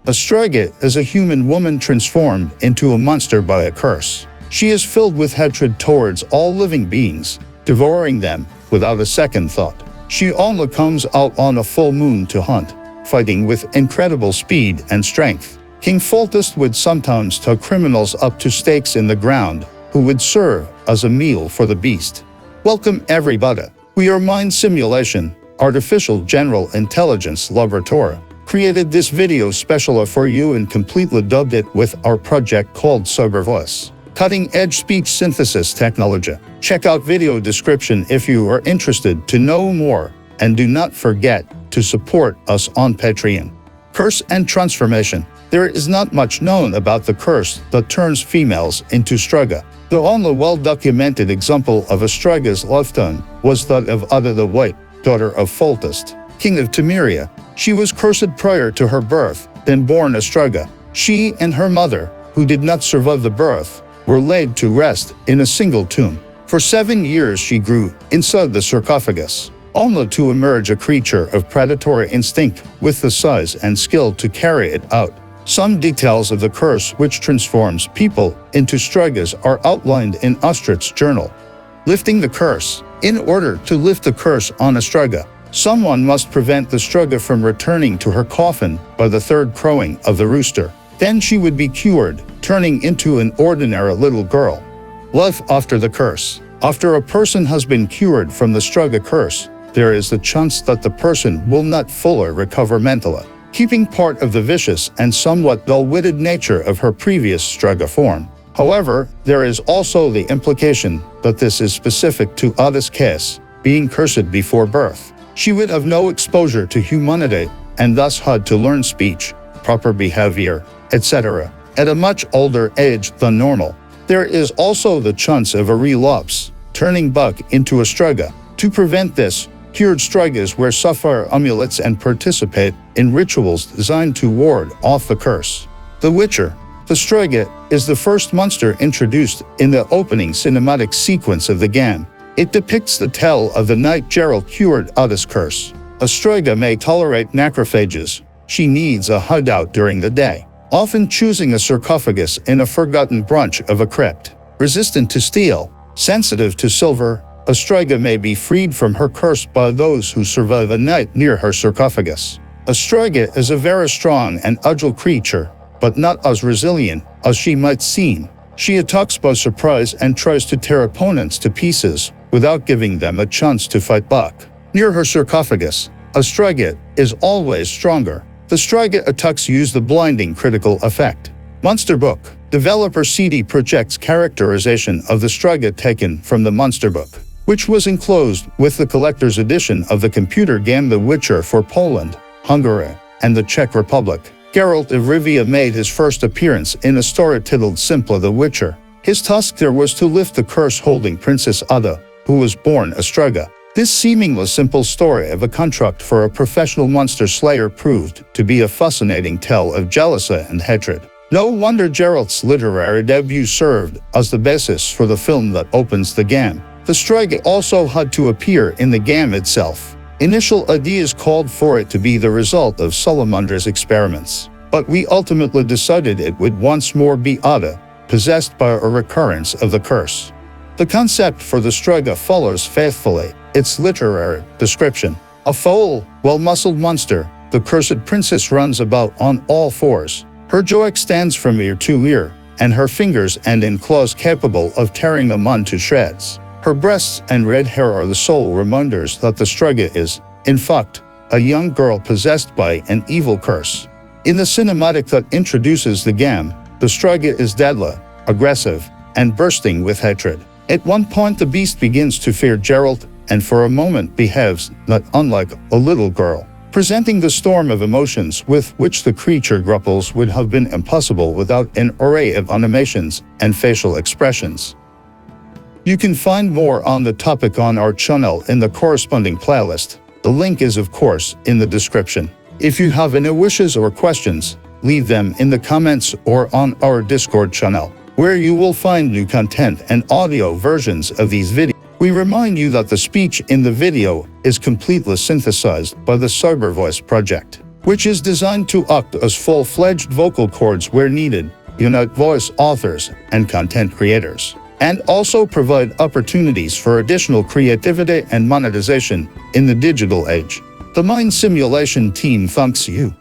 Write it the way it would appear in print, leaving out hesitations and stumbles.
A Striga is a human woman transformed into a monster by a curse. She is filled with hatred towards all living beings, devouring them without a second thought. She only comes out on a full moon to hunt, fighting with incredible speed and strength. King Foltest would sometimes tie criminals up to stakes in the ground, who would serve as a meal for the beast. Welcome everybody. We are MindSimulation, Artificial General Intelligence Laboratory. Created this video specially for you and completely dubbed it with our project called CyberVoice. Cutting-edge speech synthesis technology. Check out video description if you are interested to know more, and do not forget to support us on Patreon. Curse and transformation. There is not much known about the curse that turns females into Striga. The only well-documented example of a Striga's lifetime was that of Ada the White, daughter of Foltest, king of Temeria. She was cursed prior to her birth, then born a Striga. She and her mother, who did not survive the birth, were laid to rest in a single tomb. For 7 years she grew inside the sarcophagus, only to emerge a creature of predatory instinct with the size and skill to carry it out. Some details of the curse which transforms people into Strigas are outlined in Ostrich's journal. Lifting the curse. In order to lift the curse on a Striga, someone must prevent the Striga from returning to her coffin by the third crowing of the rooster. Then she would be cured, turning into an ordinary little girl. Life after the curse. After a person has been cured from the Striga curse, there is the chance that the person will not fully recover mentally, keeping part of the vicious and somewhat dull-witted nature of her previous Striga form. However, there is also the implication that this is specific to Ada's case, being cursed before birth. She would have no exposure to humanity, and thus had to learn speech, proper behavior, etc., at a much older age than normal. There is also the chance of a relapse, turning back into a Striga. To prevent this, cured Strigas wear sapphire amulets and participate in rituals designed to ward off the curse. The Witcher. The Striga is the first monster introduced in the opening cinematic sequence of the game. It depicts the tale of the night Geralt cured Ada's curse. A Striga may tolerate necrophages. She needs a hideout during the day, often choosing a sarcophagus in a forgotten branch of a crypt. Resistant to steel, sensitive to silver, a Striga may be freed from her curse by those who survive a night near her sarcophagus. A Striga is a very strong and agile creature, but not as resilient as she might seem. She attacks by surprise and tries to tear opponents to pieces without giving them a chance to fight back. Near her sarcophagus, a Striga is always stronger. The Striga attacks use the blinding critical effect. Monster Book. Developer CD Projekt's characterization of the Striga taken from the Monster Book, which was enclosed with the collector's edition of the computer game The Witcher for Poland, Hungary, and the Czech Republic. Geralt of Rivia made his first appearance in a story titled simply The Witcher. His task there was to lift the curse holding Princess Ada, who was born a Striga. This seemingly simple story of a contract for a professional monster slayer proved to be a fascinating tale of jealousy and hatred. No wonder Geralt's literary debut served as the basis for the film that opens the game. The Striga also had to appear in the game itself. Initial ideas called for it to be the result of Salamandra's experiments, but we ultimately decided it would once more be Ada, possessed by a recurrence of the curse. The concept for the Striga follows faithfully its literary description. A foul, well-muscled monster, the cursed princess runs about on all fours. Her jaw extends from ear to ear, and her fingers end in claws capable of tearing a man to shreds. Her breasts and red hair are the sole reminders that the Striga is, in fact, a young girl possessed by an evil curse. In the cinematic that introduces the game, the Striga is deadly, aggressive, and bursting with hatred. At one point the beast begins to fear Geralt, and for a moment behaves not unlike a little girl. Presenting the storm of emotions with which the creature grapples would have been impossible without an array of animations and facial expressions. You can find more on the topic on our channel in the corresponding playlist. The link is of course in the description. If you have any wishes or questions, leave them in the comments or on our Discord channel, where you will find new content and audio versions of these videos. We remind you that the speech in the video is completely synthesized by the CyberVoice project. which is designed to act as full-fledged vocal cords where needed, unite voice authors and content creators, and also provide opportunities for additional creativity and monetization in the digital age. The MindSimulation team thanks you.